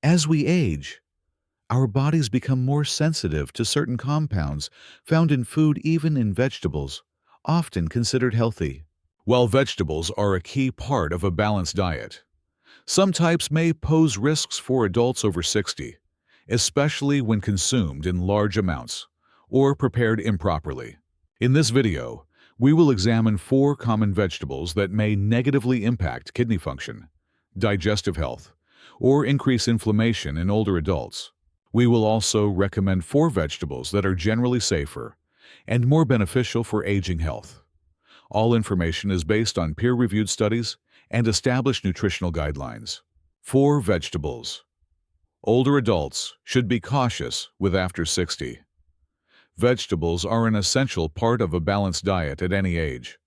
As we age, our bodies become more sensitive to certain compounds found in food, even in vegetables, often considered healthy. While vegetables are a key part of a balanced diet, some types may pose risks for adults over 60, especially when consumed in large amounts or prepared improperly. In this video, we will examine 4 common vegetables that may negatively impact kidney function, digestive health, or increase inflammation in older adults. We will also recommend 4 vegetables that are generally safer and more beneficial for aging health. All information is based on peer-reviewed studies and established nutritional guidelines. 4 vegetables older adults should be cautious with after 60. Vegetables are an essential part of a balanced diet at any age,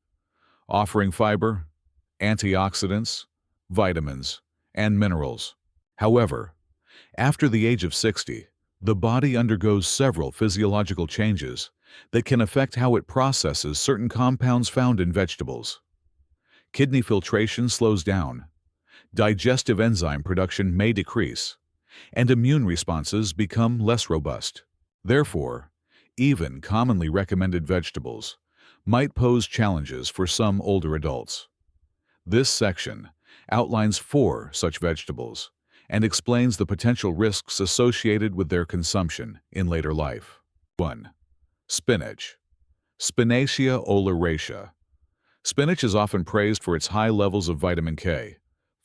offering fiber, antioxidants, vitamins, and minerals. However, after the age of 60, the body undergoes several physiological changes that can affect how it processes certain compounds found in vegetables. Kidney filtration slows down, digestive enzyme production may decrease, and immune responses become less robust. Therefore, even commonly recommended vegetables might pose challenges for some older adults. This section outlines 4 such vegetables and explains the potential risks associated with their consumption in later life. 1. Spinach. Spinacia oleracea. Spinach is often praised for its high levels of vitamin K,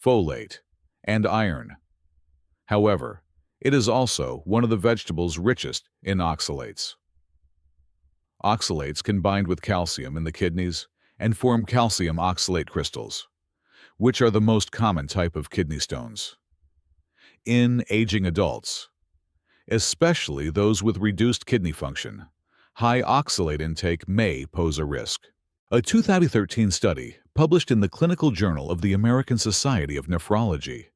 folate, and iron. However, it is also one of the vegetables richest in oxalates. Oxalates can bind with calcium in the kidneys and form calcium oxalate crystals, which are the most common type of kidney stones. In aging adults, especially those with reduced kidney function, high oxalate intake may pose a risk. A 2013 study published in the Clinical Journal of the American Society of Nephrology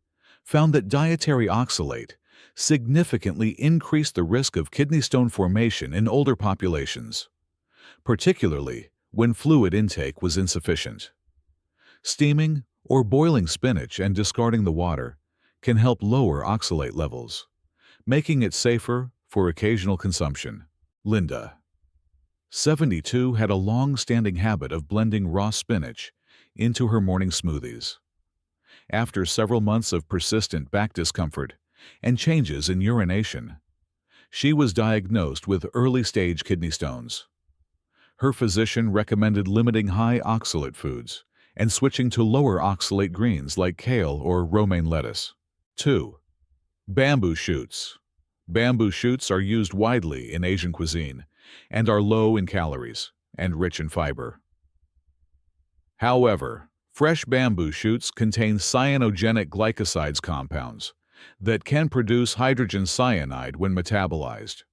found that dietary oxalate significantly increased the risk of kidney stone formation in older populations, particularly when fluid intake was insufficient. Steaming or boiling spinach and discarding the water can help lower oxalate levels, making it safer for occasional consumption. Linda, 72, had a long-standing habit of blending raw spinach into her morning smoothies. After several months of persistent back discomfort and changes in urination, she was diagnosed with early-stage kidney stones. Her physician recommended limiting high oxalate foods and switching to lower oxalate greens like kale or romaine lettuce. 2. Bamboo shoots. Bamboo shoots are used widely in Asian cuisine and are low in calories and rich in fiber. However, fresh bamboo shoots contain cyanogenic glycosides compounds that can produce hydrogen cyanide when metabolized.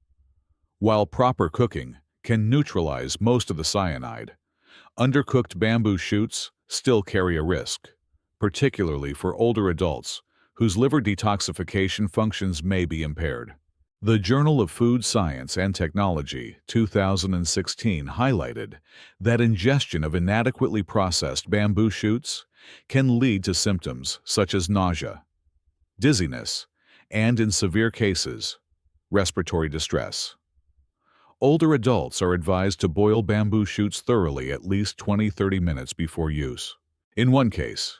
While proper cooking can neutralize most of the cyanide, undercooked bamboo shoots still carry a risk, particularly for older adults whose liver detoxification functions may be impaired. The Journal of Food Science and Technology, 2016, highlighted that ingestion of inadequately processed bamboo shoots can lead to symptoms such as nausea, dizziness, and, in severe cases, respiratory distress. Older adults are advised to boil bamboo shoots thoroughly at least 20-30 minutes before use. In one case,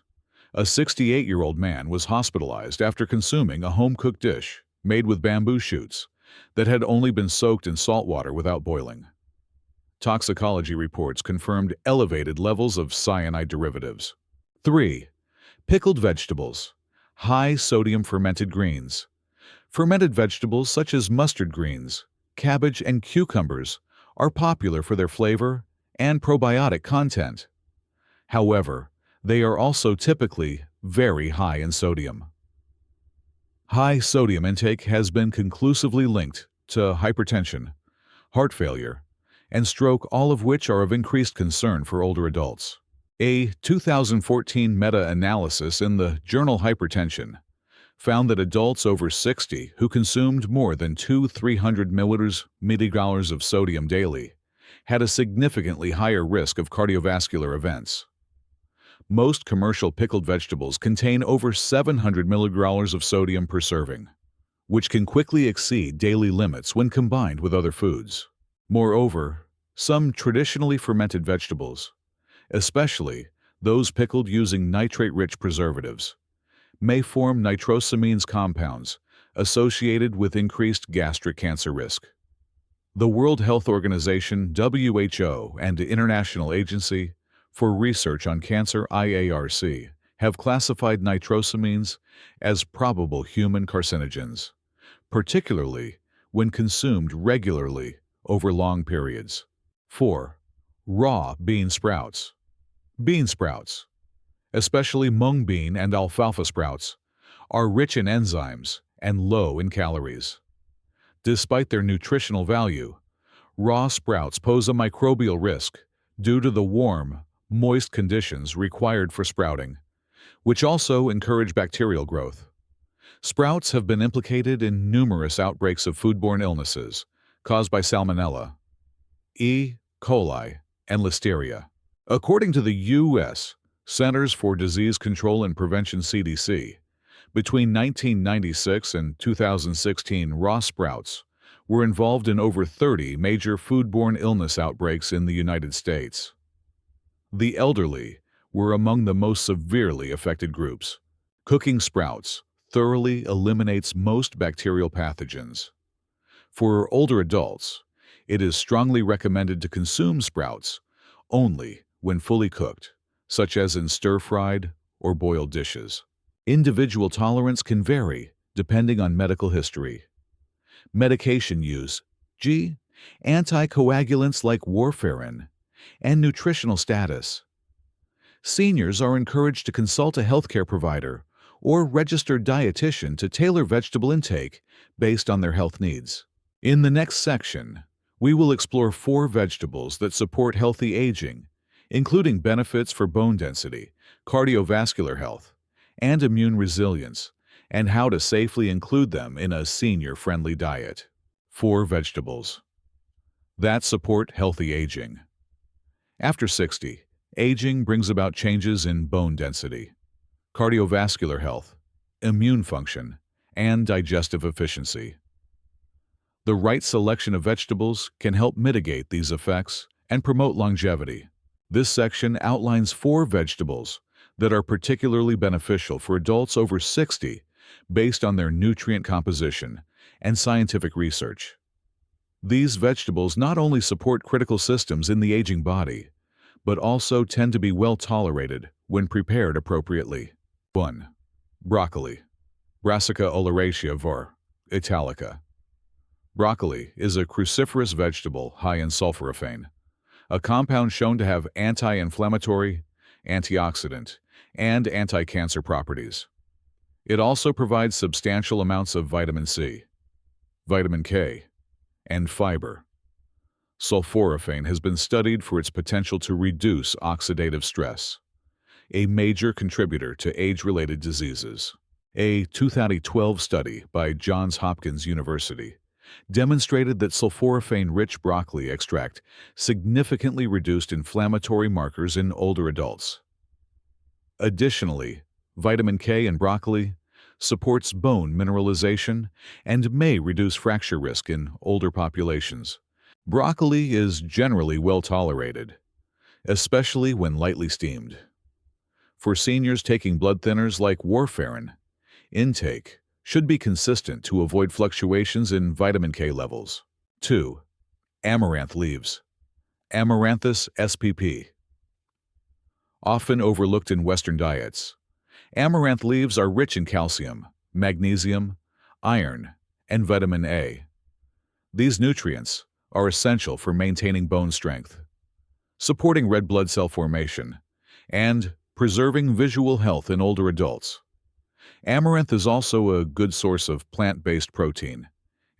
a 68-year-old man was hospitalized after consuming a home-cooked dish made with bamboo shoots that had only been soaked in salt water without boiling. Toxicology reports confirmed elevated levels of cyanide derivatives. 3. Pickled vegetables. High-sodium fermented greens. Fermented vegetables such as mustard greens, cabbage, and cucumbers are popular for their flavor and probiotic content. However, they are also typically very high in sodium. High sodium intake has been conclusively linked to hypertension, heart failure, and stroke, all of which are of increased concern for older adults. A 2014 meta-analysis in the journal Hypertension found that adults over 60 who consumed more than 300 milligrams of sodium daily had a significantly higher risk of cardiovascular events. Most commercial pickled vegetables contain over 700 milligrams of sodium per serving, which can quickly exceed daily limits when combined with other foods. Moreover, some traditionally fermented vegetables, especially those pickled using nitrate-rich preservatives, may form nitrosamines compounds associated with increased gastric cancer risk. The World Health Organization (WHO) and the International Agency for Research on Cancer (IARC) have classified nitrosamines as probable human carcinogens, particularly when consumed regularly over long periods. 4. Raw bean sprouts. Bean sprouts, especially mung bean and alfalfa sprouts, are rich in enzymes and low in calories. Despite their nutritional value, raw sprouts pose a microbial risk due to the warm, moist conditions required for sprouting, which also encourage bacterial growth. Sprouts have been implicated in numerous outbreaks of foodborne illnesses caused by Salmonella, E. coli, and Listeria. According to the U.S. Centers for Disease Control and Prevention (CDC), between 1996 and 2016, raw sprouts were involved in over 30 major foodborne illness outbreaks in the United States. The elderly were among the most severely affected groups. Cooking sprouts thoroughly eliminates most bacterial pathogens. For older adults, it is strongly recommended to consume sprouts only when fully cooked, such as in stir-fried or boiled dishes. Individual tolerance can vary depending on medical history, medication use, anticoagulants like warfarin, and nutritional status. Seniors are encouraged to consult a healthcare provider or registered dietitian to tailor vegetable intake based on their health needs. In the next section, we will explore 4 vegetables that support healthy aging, including benefits for bone density, cardiovascular health, and immune resilience, and how to safely include them in a senior-friendly diet. 4 vegetables that support healthy aging. After 60, aging brings about changes in bone density, cardiovascular health, immune function, and digestive efficiency. The right selection of vegetables can help mitigate these effects and promote longevity. This section outlines 4 vegetables that are particularly beneficial for adults over 60 based on their nutrient composition and scientific research. These vegetables not only support critical systems in the aging body, but also tend to be well tolerated when prepared appropriately. 1. Broccoli. Brassica oleracea var. Italica. Broccoli is a cruciferous vegetable high in sulforaphane, a compound shown to have anti-inflammatory, antioxidant, and anti-cancer properties. It also provides substantial amounts of vitamin C, vitamin K, and fiber. Sulforaphane has been studied for its potential to reduce oxidative stress, a major contributor to age-related diseases. A 2012 study by Johns Hopkins University demonstrated that sulforaphane-rich broccoli extract significantly reduced inflammatory markers in older adults. Additionally, vitamin K in broccoli supports bone mineralization and may reduce fracture risk in older populations. Broccoli is generally well tolerated, especially when lightly steamed. For seniors taking blood thinners like warfarin, intake should be consistent to avoid fluctuations in vitamin K levels. 2. Amaranth leaves. Amaranthus spp. Often overlooked in Western diets, amaranth leaves are rich in calcium, magnesium, iron, and vitamin A. These nutrients are essential for maintaining bone strength, supporting red blood cell formation, and preserving visual health in older adults. Amaranth is also a good source of plant-based protein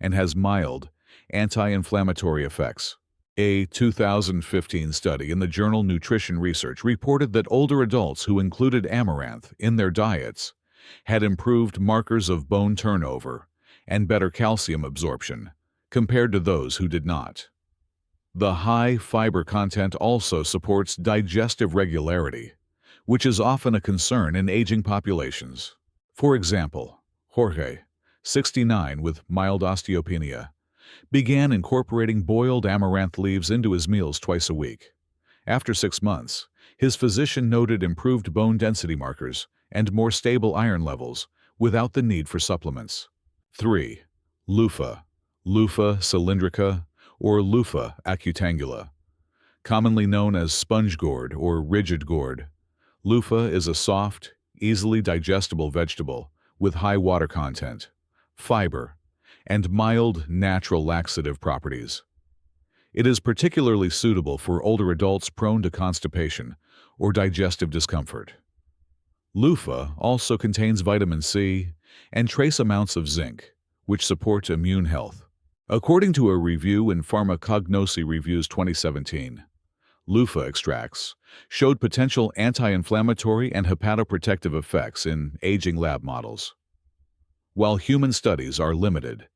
and has mild anti-inflammatory effects. A 2015 study in the journal Nutrition Research reported that older adults who included amaranth in their diets had improved markers of bone turnover and better calcium absorption compared to those who did not. The high fiber content also supports digestive regularity, which is often a concern in aging populations. For example, Jorge, 69 with mild osteopenia, began incorporating boiled amaranth leaves into his meals twice a week. After 6 months, his physician noted improved bone density markers and more stable iron levels without the need for supplements. 3. Loofah, Loofah cylindrica, or Loofah acutangula. Commonly known as sponge gourd or rigid gourd, loofah is a soft, easily digestible vegetable with high water content, fiber, and mild, natural laxative properties. It is particularly suitable for older adults prone to constipation or digestive discomfort. Loofah also contains vitamin C and trace amounts of zinc, which support immune health. According to a review in Pharmacognosy Reviews 2017, loofah extracts showed potential anti-inflammatory and hepatoprotective effects in aging lab models. While human studies are limited,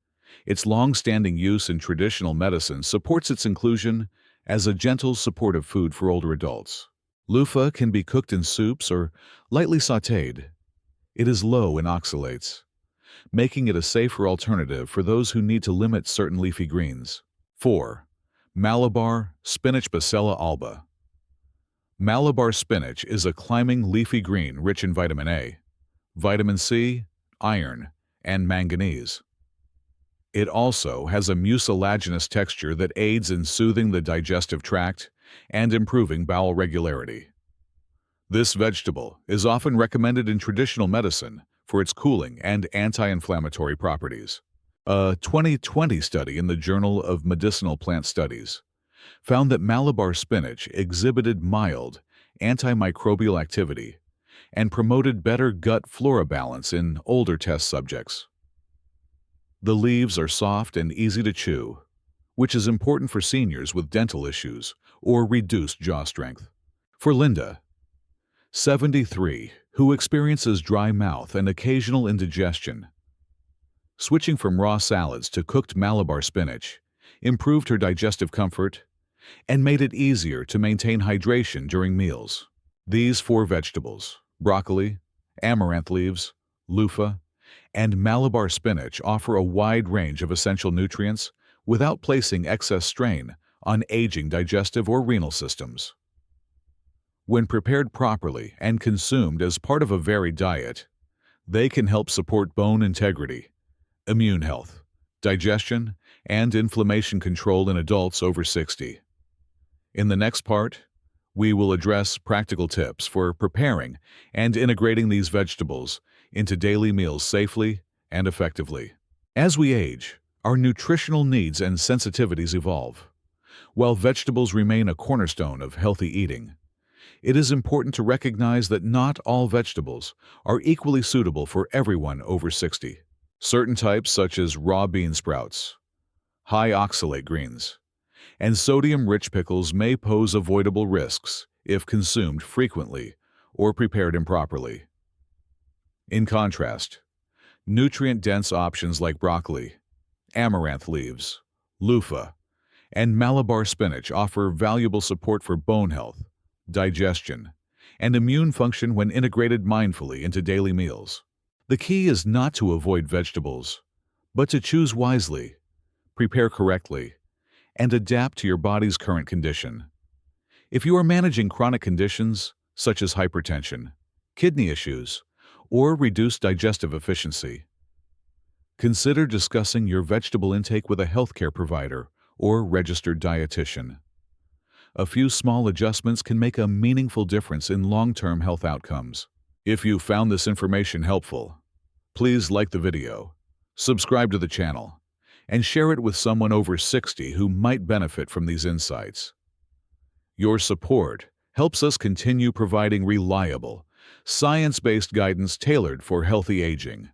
its long-standing use in traditional medicine supports its inclusion as a gentle, supportive food for older adults. Loofah can be cooked in soups or lightly sautéed. It is low in oxalates, making it a safer alternative for those who need to limit certain leafy greens. 4. Malabar spinach Bacella alba. Malabar spinach is a climbing leafy green rich in vitamin A, vitamin C, iron, and manganese. It also has a mucilaginous texture that aids in soothing the digestive tract and improving bowel regularity. This vegetable is often recommended in traditional medicine for its cooling and anti-inflammatory properties. A 2020 study in the Journal of Medicinal Plant Studies found that Malabar spinach exhibited mild antimicrobial activity and promoted better gut flora balance in older test subjects. The leaves are soft and easy to chew, which is important for seniors with dental issues or reduced jaw strength. For Linda, 73, who experiences dry mouth and occasional indigestion, switching from raw salads to cooked Malabar spinach improved her digestive comfort and made it easier to maintain hydration during meals. These 4 vegetables, broccoli, amaranth leaves, loofah, and Malabar spinach, offer a wide range of essential nutrients without placing excess strain on aging digestive or renal systems. When prepared properly and consumed as part of a varied diet, they can help support bone integrity, immune health, digestion, and inflammation control in adults over 60. In the next part, we will address practical tips for preparing and integrating these vegetables into daily meals safely and effectively. As we age, our nutritional needs and sensitivities evolve. While vegetables remain a cornerstone of healthy eating, it is important to recognize that not all vegetables are equally suitable for everyone over 60. Certain types, such as raw bean sprouts, high oxalate greens, and sodium-rich pickles, may pose avoidable risks if consumed frequently or prepared improperly. In contrast, nutrient-dense options like broccoli, amaranth leaves, loofah, and Malabar spinach offer valuable support for bone health, digestion, and immune function when integrated mindfully into daily meals. The key is not to avoid vegetables, but to choose wisely, prepare correctly, and adapt to your body's current condition. If you are managing chronic conditions such as hypertension, kidney issues, or reduced digestive efficiency, consider discussing your vegetable intake with a healthcare provider or registered dietitian. A few small adjustments can make a meaningful difference in long-term health outcomes. If you found this information helpful, please like the video, subscribe to the channel, and share it with someone over 60 who might benefit from these insights. Your support helps us continue providing reliable, science-based guidance tailored for healthy aging.